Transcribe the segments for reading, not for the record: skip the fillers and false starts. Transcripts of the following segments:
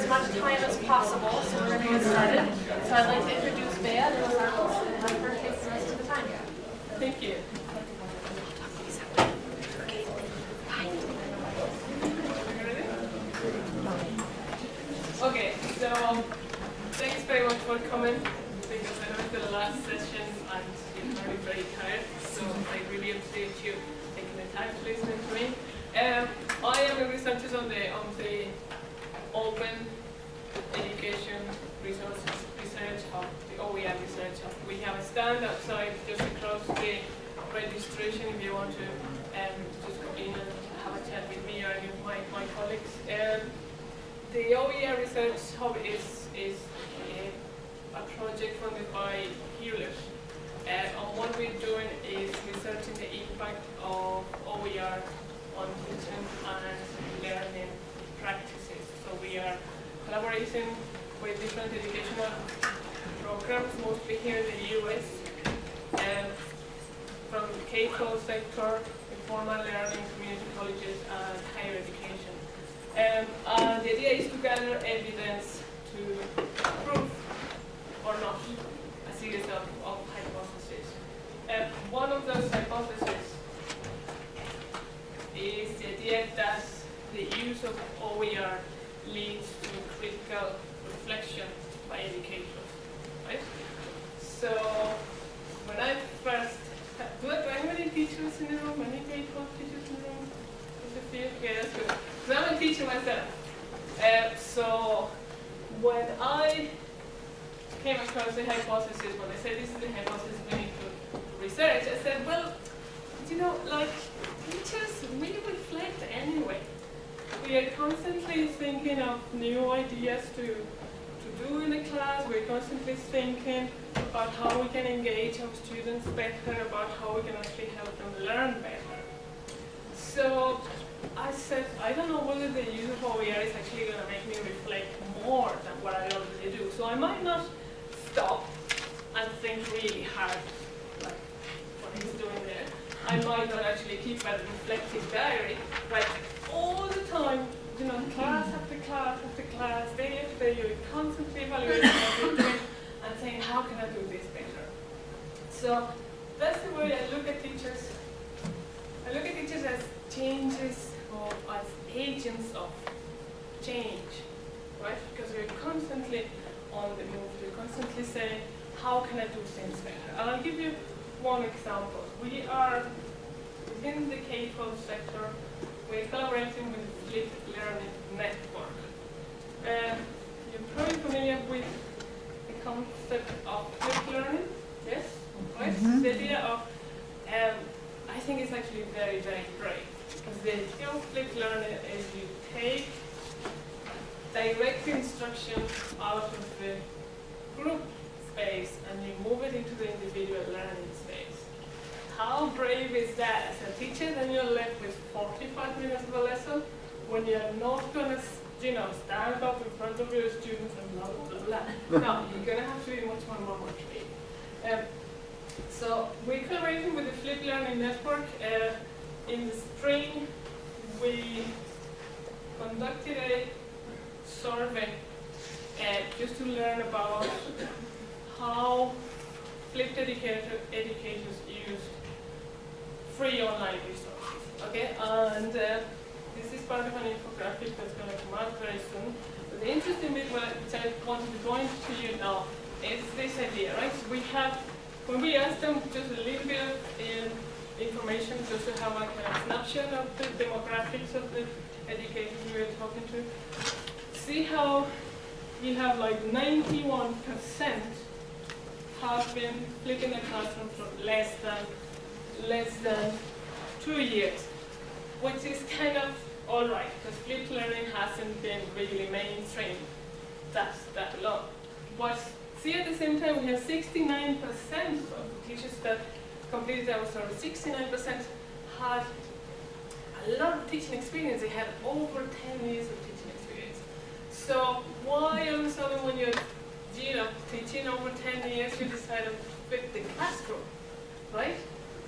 much time as possible, so we're going to get started. So I'd like to introduce Bea and Ramos and have her take the rest of the time. Thank you. Okay, so thanks very much for coming, because I know it's the last session and you're very, very tired, so I really appreciate you taking the time to listen to me. I am a researcher on the Open Education Research Hub, the OER Research Hub. We have a stand outside just across the registration if you want to just go in and have a chat with me or any of my colleagues. The OER Research Hub is a project funded by Hewlett. And what we're doing is researching the impact of OER on teaching and learning practices. So we are collaborating with different educational programs, mostly here in the US, from the K12 sector, informal learning, community colleges, and higher education. And the idea is to gather evidence to prove or not a series of hypotheses. One of those hypotheses is the idea that the use of OER leads to critical reflection by educators, right? So when I first, do I have any teachers in the room? Any K12 teachers in the room? Okay, that's good. So I'm a teacher myself. So when I came across the hypothesis, when I said this is the hypothesis we need to research, I said, well, you know, like teachers, we reflect anyway. We are constantly thinking of new ideas to do in the class. We're constantly thinking about how we can engage our students better, about how we can actually help them learn better. So I said, I don't know whether the use of OER is actually going to make me reflect more than what I already do. So I might not stop and think really hard, like what he's doing there. I might not actually keep a reflective diary, but all the time, you know, class after class after class, day after day, you're constantly evaluating what you're doing and saying, how can I do this better? So that's the way I look at teachers. I look at teachers as changes or as agents of change, right? Because we're constantly on the move. We're constantly saying, how can I do things better? And I'll give you one example. We are within the K12 sector. We're collaborating with the Flipped Learning Network. You're probably familiar with the concept of flipped learning, yes? Right? Mm-hmm. The idea of, I think it's actually very, very great. Because the idea of flipped learning is you take direct instruction out of the group space and you move it into the individual learning space. How brave is that as a teacher? Then you're left with 45 minutes of a lesson when you're not going to, you know, stand up in front of your students and blah, blah, blah. No, you're going to have to be much more creative. So we're collaborating with the Flipped Learning Network. In the spring, we conducted a survey just to learn about how flipped educators use free online resources. Okay, and this is part of an infographic that's going to come out very soon. But the interesting bit which I wanted to point to you now is this idea, right? So we have, when we asked them just a little bit of information, just to have a kind of snapshot of the demographics of the educators we were talking to, see how you have like 91% have been flipping the classroom for less than 2 years, which is kind of all right, because flipped learning hasn't been really mainstream that long. But see, at the same time, we have 69% of the teachers that completed our survey. 69% had a lot of teaching experience. They had over 10 years of teaching experience. So why all of a sudden when you're teaching over 10 years, you decide to flip the classroom, right?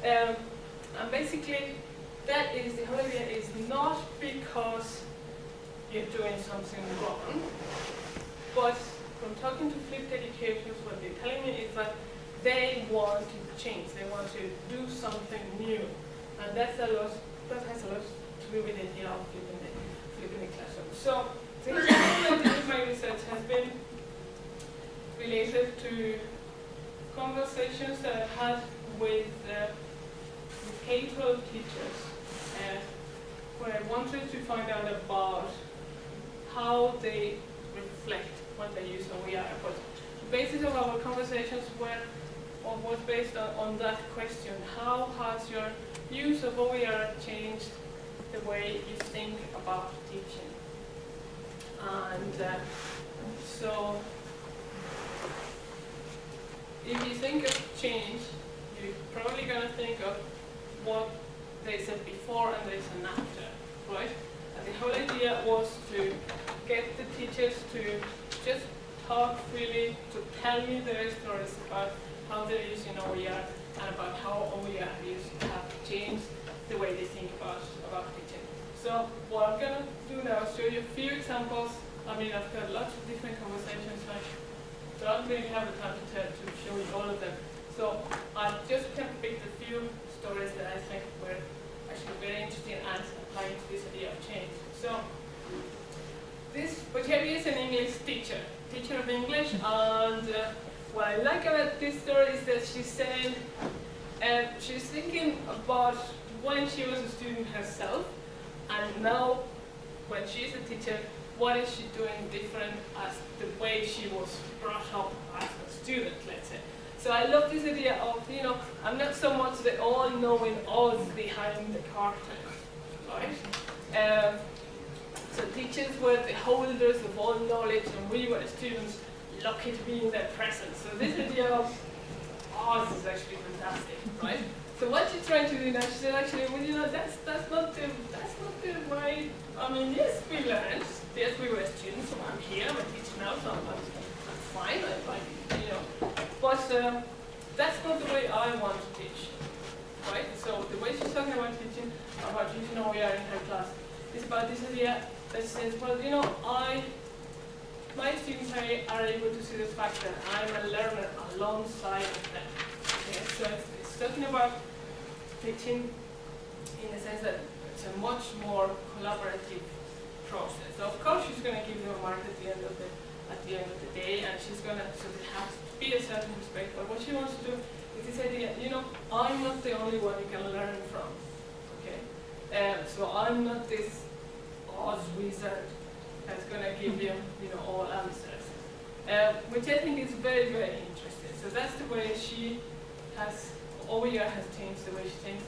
And basically, that is, the whole idea is not because you're doing something wrong. But from talking to flipped educators, what they're telling me is that they want to change. They want to do something new, and that has a lot to do with the idea of flipping the classroom. So the example of my research has been related to conversations that I've had with K12 teachers, where I wanted to find out about how they reflect when they use OER. But the basis of our conversations was based on that question: how has your use of OER changed the way you think about teaching? And so, if you think of change, you're probably going to think of what they said before and there's an after, right? And the whole idea was to get the teachers to just talk freely, to tell me their stories about how they're using OER and about how OER have changed the way they think about teaching. So what I'm going to do now is show you a few examples. I mean, I've got lots of different conversations, so I don't really have the time to show you all of them. So I just picked a few stories that I think were actually very interesting and applying to this idea of change. So Bocelli is an English teacher of English, and what I like about this story is that she's saying, she's thinking about when she was a student herself, and now when she's a teacher, what is she doing different as the way she was brought up as a student, let's say. So I love this idea of, I'm not so much the all-knowing Oz behind the curtain, right? So teachers were the holders of all knowledge, and we were the students lucky to be in their presence. So this idea of Oz is actually fantastic, right? So what she's trying to do now, she said actually, well, that's not the way. I mean, yes, we learned. Yes, we were students. So I'm here. I'm a teacher now, so I'm fine. But that's not the way I want to teach, right? So the way she's talking about teaching, about using OER in her class, is about this idea that says, well, my students are able to see the fact that I'm a learner alongside of them. Okay? So it's talking about teaching in the sense that it's a much more collaborative process. So of course she's going to give them a mark at the end of the day, and she's going to, so there has to be a certain respect. But what she wants to do is this idea, I'm not the only one you can learn from. Okay, so I'm not this Oz wizard that's going to give you, all answers, which I think is very, very interesting. So that's the way OER has changed the way she thinks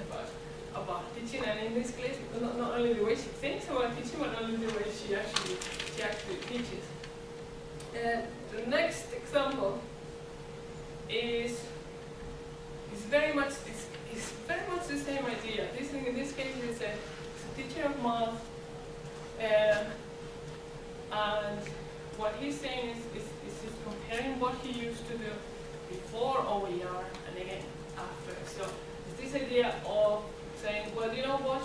about teaching, and in this case, not only the way she thinks about teaching, but only the way she actually teaches. The next example is very much the same idea. In this case, it's a teacher of math, and what he's saying is he's comparing what he used to do before OER and again after. So it's this idea of saying, well, you know what?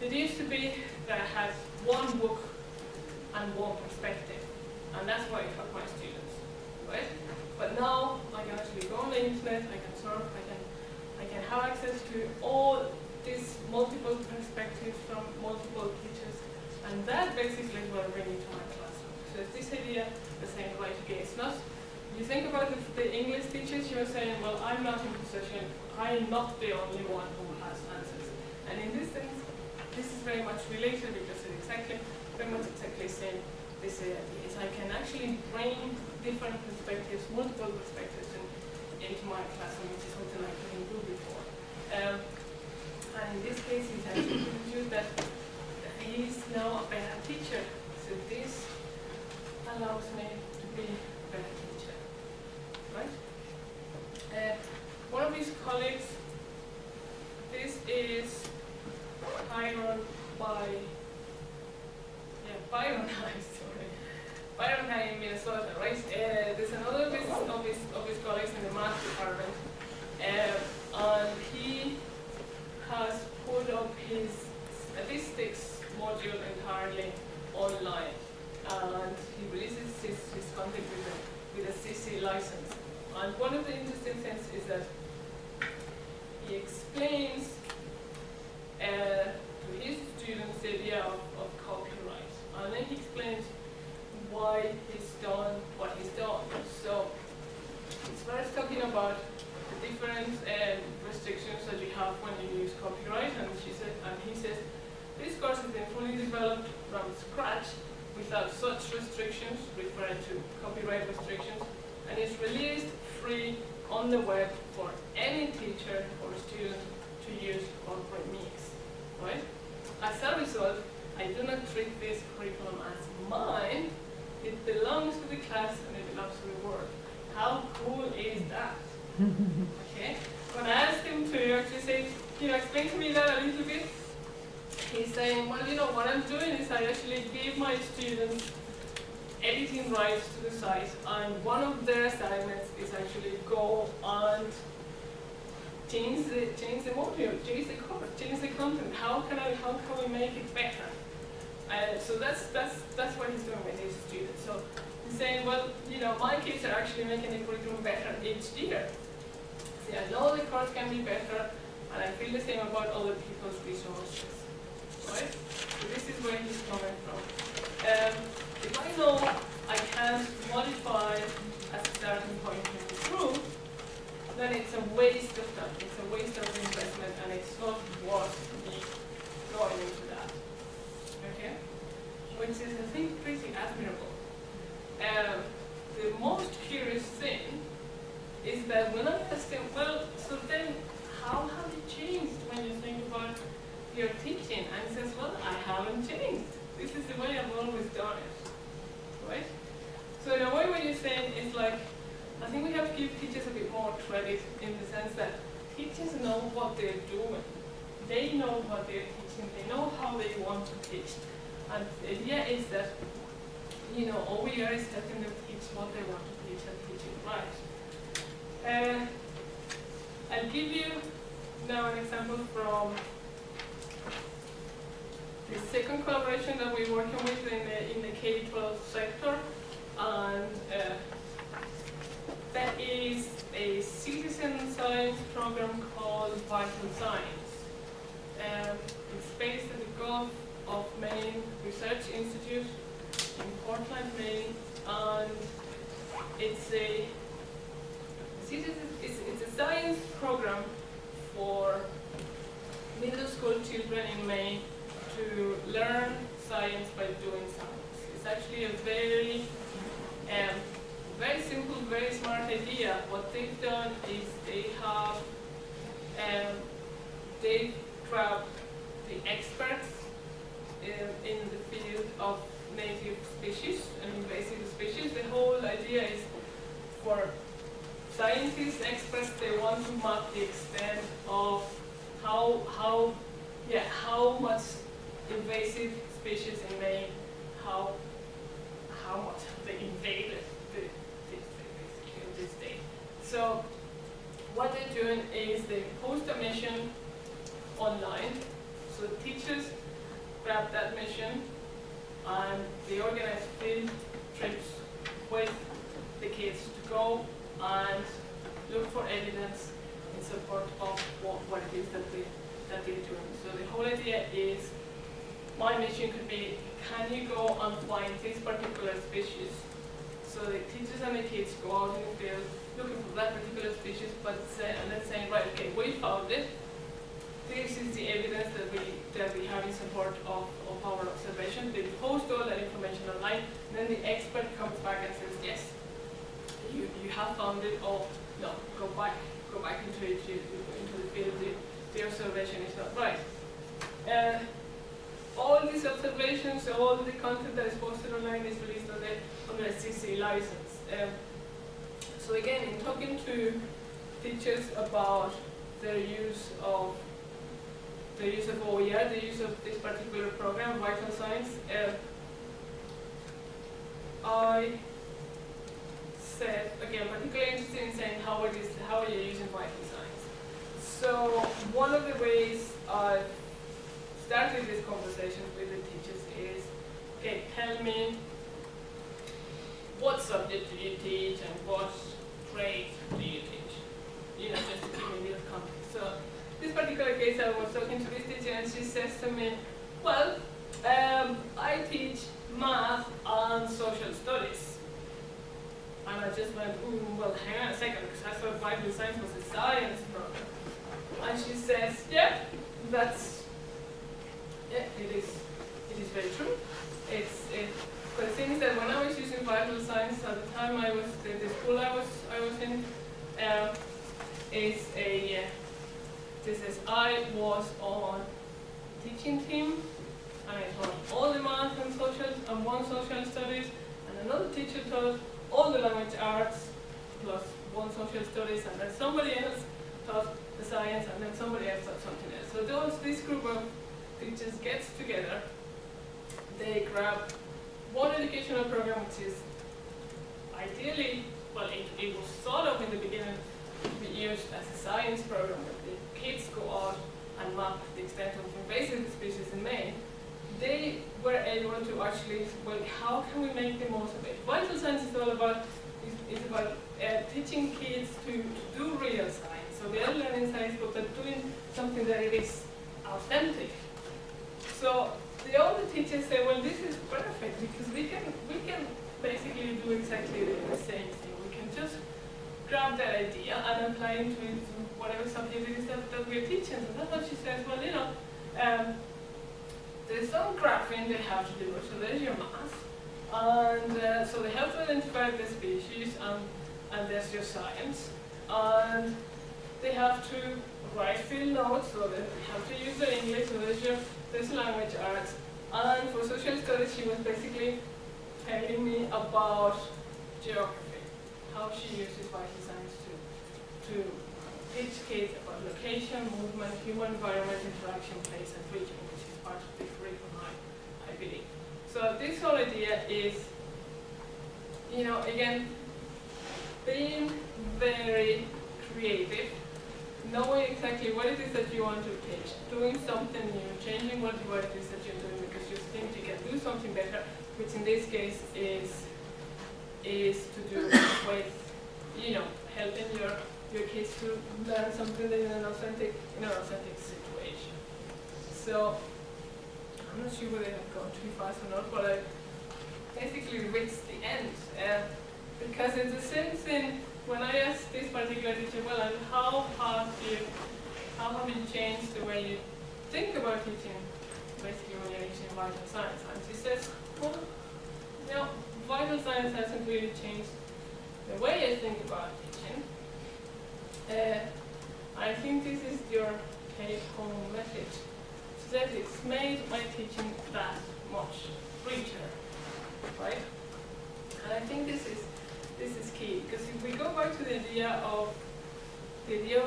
It used to be that I had one book and one perspective, and that's what I taught my students, right? But now I can actually go on the internet, I can surf, I can have access to all these multiple perspectives from multiple teachers, and that basically is what I'm bringing to my classroom. So it's this idea the same right again. It's not, you think about the English teachers, you're saying, well, I'm not in possession, I'm not the only one who has answers. And in this sense, this is very much related because it's very much exactly the same. This idea is I can actually bring different perspectives, multiple perspectives into my classroom, which is something I couldn't do before. And in this case, he's actually concluded that he's now a better teacher. So this allows me to be a better teacher, right? One of his colleagues, this is Byron High in Minnesota, right? There's another of his colleagues in the math department, and he has put up his statistics module module entirely online, and he releases his content with a CC license. And one of the interesting things is that he explains to his students the idea of copyright, and then he explains why he's done what he's done. So he starts talking about the different restrictions that you have when you use copyright, and he says, this course has been fully developed from scratch without such restrictions, referring to copyright restrictions, and is released free on the web for any teacher or student to use or remix, right? As a result, I do not treat this curriculum as mine. It belongs to the class and it belongs to the world. How cool is that? Okay. When I asked him to actually say, explain to me that a little bit, he's saying, well, what I'm doing is I actually give my students editing rights to the site, and one of their assignments is actually go and change the module, change the course, change the content. How can we make it better? So that's what he's doing with his students. So he's saying, well, my kids are actually making the curriculum better each year. See, I know the course can be better, and I feel the same about other people's resources, right? So this is where he's coming from. If I know I can't modify as a starting point to improve, then it's a waste of time, it's a waste of investment, and it's not worth me going into that. Okay? Which is, I think, pretty admirable. The most curious thing is that when I asked him, well, so then how have you changed when you think about your teaching? And he says, well, I haven't changed. This is the way I've always done it. Right? So in a way what you're saying is like, I think we have to give teachers a bit more credit in the sense that teachers know what they're doing. They know what they're teaching. They know how they want to teach. And the idea is that, OER is helping them teach what they want to teach and teach it right. I'll give you now an example from the second collaboration that we're working with in the K12 sector, and that is a citizen science program called Vital Science. It's based at the Gulf of Maine Research Institute in Portland, Maine, and it's a science program for middle school children in Maine to learn science by doing science. It's actually a very simple, very smart idea. What they've done is they've grabbed the experts in the field of native species and invasive species. The whole idea is for scientists, experts, they want to map the extent of how much invasive species in Maine, how much they invaded this day. So what they're doing is they post a mission online. So teachers grab that mission and they organize field trips with the kids to go and look for evidence in support of what it is that they're doing. So the whole idea is, my mission could be, can you go and find this particular species? So the teachers and the kids go out in the field looking for that particular species, and then saying, right, okay, we found it. This is the evidence that we have in support of our observation. They post all that information online, and then the expert comes back and says, yes, you have found it, or no, go back into the field. The observation is not right. All these observations, all the content that is posted online is released under a CC license. So again, in talking to teachers about their use of OER, the use of this particular program, Vital Science, I said, again, particularly interested in saying how are you using Vital Science. So one of the ways I've started these conversations with the teachers is, okay, tell me what subject do you teach and what grade do you teach? You know, just to give me a little context. So this particular case, I was talking to this teacher and she says to me, well, I teach math and social studies. And I just went, well, hang on a second, because I thought Bible science was a science program. And she says, yeah, it is very true. But the thing is that when I was using Bible science at the time the school I was in, I was on teaching team, and I taught all the math and one social studies, and another teacher taught all the language arts plus one social studies, and then somebody else taught the science, and then somebody else taught something else. So this group of teachers gets together, they grab one educational program which is ideally, well, it was thought of in the beginning to be used as a science program, where the kids go out and map the extent of invasive species in Maine. They were able to actually, well, how can we make the most of it? Vital science is all about, teaching kids to do real science. So they are learning science, but they're doing something that it is authentic. So the older teachers say, well, this is perfect because we can basically do exactly the same thing. We can just grab that idea and apply it to whatever subject it is that we're teaching. So that's what she says, well, you know, there's some graphing they have to do. So there's your math. And so they have to identify the species, and there's your science. And they have to write field notes, so they have to use their English, so there's language arts. And for social studies, she was basically telling me about geography, how she uses vital science to teach kids about location, movement, human environment, interaction, place, and region, which is part of the curriculum, I believe. So this whole idea is, you know, again, being very creative, knowing exactly what it is that you want to teach, doing something new, changing what it is that you're doing because you think you can do something better, which in this case is to do with, you know, helping your kids to learn something in an authentic situation. So I'm not sure whether I've gone too fast or not, but I basically reached the end because it's the same thing. When I asked this particular teacher, well, and how have you changed the way you think about teaching, basically when you're teaching vital science? And she says, well, you know, vital science hasn't really changed the way I think about teaching. I think this is your take-home message. She says it's made my teaching that much richer, right? And I think this is key, because if we go back to the idea of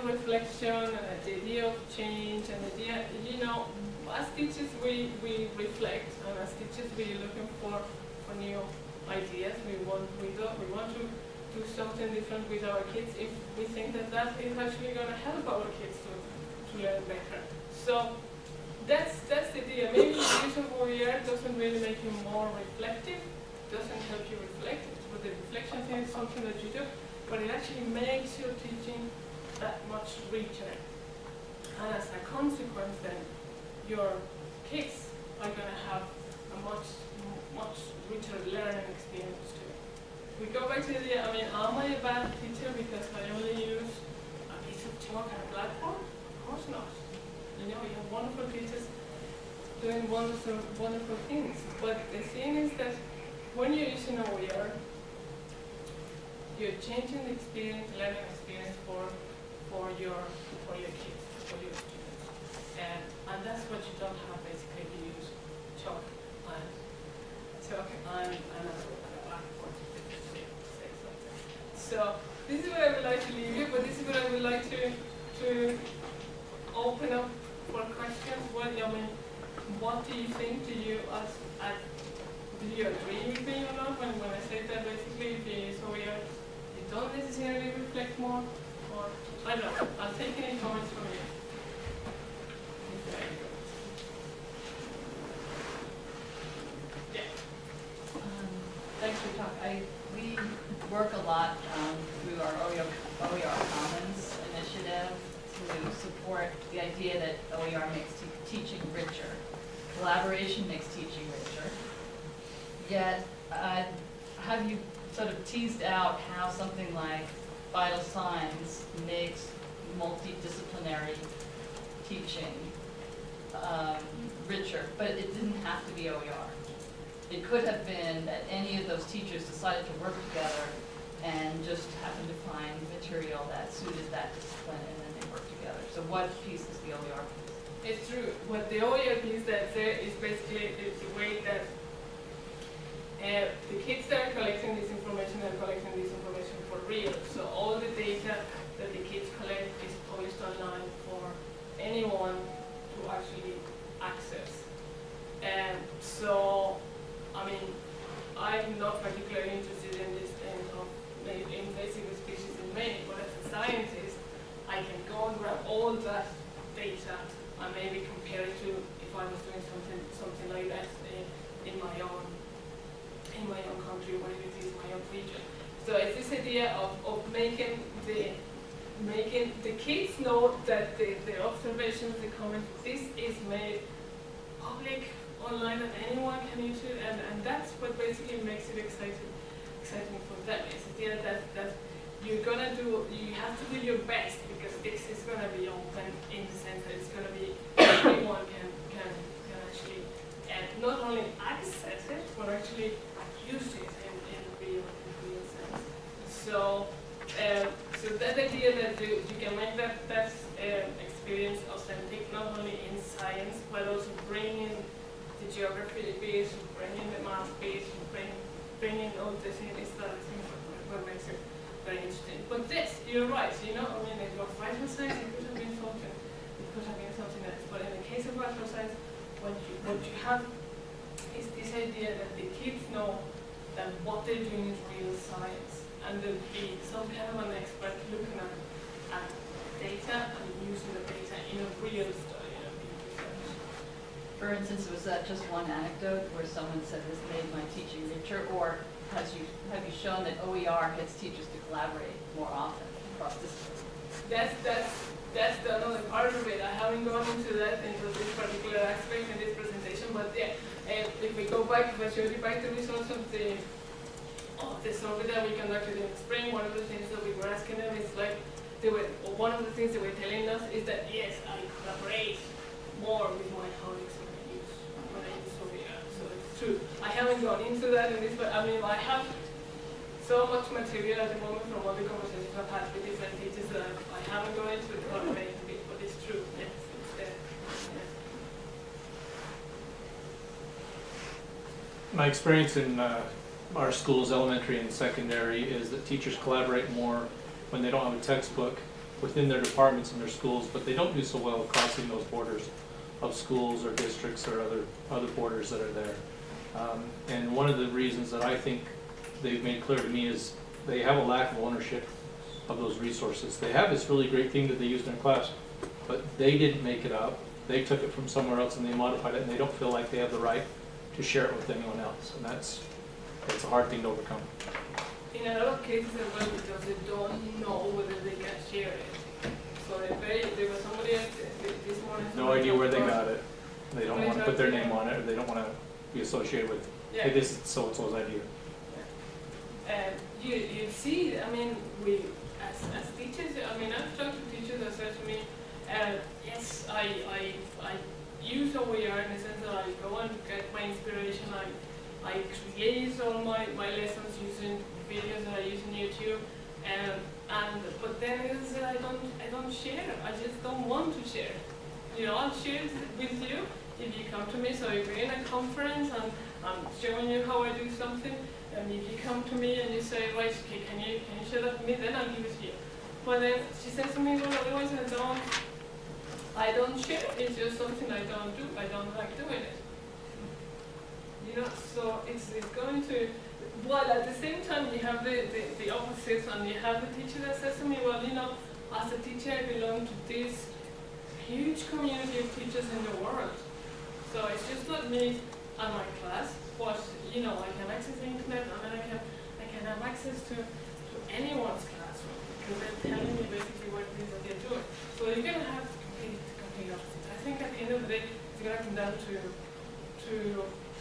reflection and the idea of change and the idea, you know, as teachers we reflect, and as teachers we're looking for new ideas. We want to do something different with our kids if we think that is actually going to help our kids to learn better. So that's the idea. Maybe the use of OER doesn't really make you more reflective, doesn't help you reflect. But the reflection thing is something that you do, but it actually makes your teaching that much richer. And as a consequence, then your kids are going to have a much richer learning experience too. We go back to the idea, I mean, am I a bad teacher because I only use a piece of chalk and a blackboard? Of course not. You know, you have wonderful teachers doing wonderful things. But the thing is that when you're using OER, you're changing the learning experience for your kids, for your students. And that's what you don't have basically if you use chalk and a blackboard to say something. So this is what I would like to leave you, but this is what I would like to open up for questions. What do you think? Do you agree with me or not when I say that basically if you use OER, you don't necessarily reflect more? Or I don't know. I'll take any comments from you. we work a lot through our OER Commons initiative to support the idea that OER makes teaching richer. Collaboration makes teaching richer. Yet, have you sort of teased out how something like vital signs makes multidisciplinary teaching richer, but it didn't have to be OER. It could have been that any of those teachers decided to work together and just happened to find material that suited that discipline, and then they worked together. So what piece is the OER piece? It's true. What the OER piece that's there is basically the way that the kids that are collecting this information are collecting this information for real. So all the data that the kids collect is published online for anyone to actually access. And so, I mean, I'm not particularly interested in this thing of invasive species in Maine, but as a scientist, I can go and grab all that data and maybe compare it to if I was doing something like that in my own country, or if it is my own region. So it's this idea of making the kids know that the observations, the comments, this is made public online and anyone can use it, and that's what basically makes it exciting for them. It's the idea that you have to do your best, because this is gonna be open in the sense that it's gonna be everyone can actually not only access it, but actually use it in real sense. So that idea that you can make that experience authentic, not only in science, but also bringing the geography piece, bringing the math piece, bringing all the things that I think what makes it very interesting. But this, you're right, I mean, it was vital science, it could have been something else. But in the case of vital science, what you have is this idea that the kids know that what they're doing is real science, and there'll be some kind of an expert looking at data and using the data in a real study, in a real research. For instance, was that just one anecdote where someone said this made my teaching richer, or have you shown that OER gets teachers to collaborate more often across disciplines? That's the another part of it. I haven't gone into this particular aspect in this presentation, but yeah, if we go back, if I show you back the results of the survey that we conducted in the spring, one of the things that we were asking them is like, one of the things they were telling us is that yes, I collaborate more with my colleagues when I use OER. So it's true. I haven't gone into that in this, but I mean, I have so much material at the moment from all the conversations I've had with different teachers that I haven't gone into the collaboration bit, but it's true. Yes, it's there. Yeah. My experience in our schools, elementary and secondary, is that teachers collaborate more when they don't have a textbook within their departments and their schools, but they don't do so well crossing those borders of schools or districts or other borders that are there. And one of the reasons that I think they've made clear to me is they have a lack of ownership of those resources. They have this really great thing that they use in their class, but they didn't make it up. They took it from somewhere else and they modified it, and they don't feel like they have the right to share it with anyone else. And that's a hard thing to overcome. In a lot of cases as well, because they don't know whether they can share it. So there was somebody this morning. No idea where they got it. They don't want to put their name on it, or they don't want to be associated with, hey, this is so-and-so's idea. You see, I mean, we as teachers, I mean, I've talked to teachers that said to me, yes, I use OER in the sense that I go and get my inspiration. I create all my lessons using videos that I use on YouTube, but then it's that I don't share. I just don't want to share. I'll share it with you if you come to me. So if we're in a conference and I'm showing you how I do something, and if you come to me and you say, right, okay, can you share that with me? Then I'll give it to you. But then she says to me, well, otherwise I don't share. It's just something I don't do. I don't like doing it. So it's going to, while at the same time you have the opposites, and you have the teacher that says to me, well, as a teacher I belong to this huge community of teachers in the world. So it's just not me and my class, but I can access the internet, and then I have access to anyone's classroom because they're telling me basically what it is that they're doing. So you're going to have to complete opposite. I think at the end of the day, it's going to come down to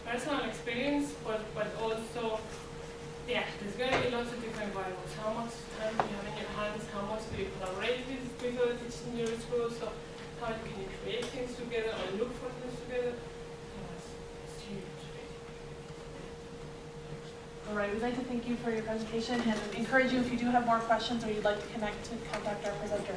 personal experience, but also, yeah, there's going to be lots of different variables. How much time do you have in your hands? How much do you collaborate with other teachers in your school? So how can you create things together or look for things together? It's huge. All right, we'd like to thank you for your presentation and encourage you, if you do have more questions or you'd like to connect, to contact our presenter.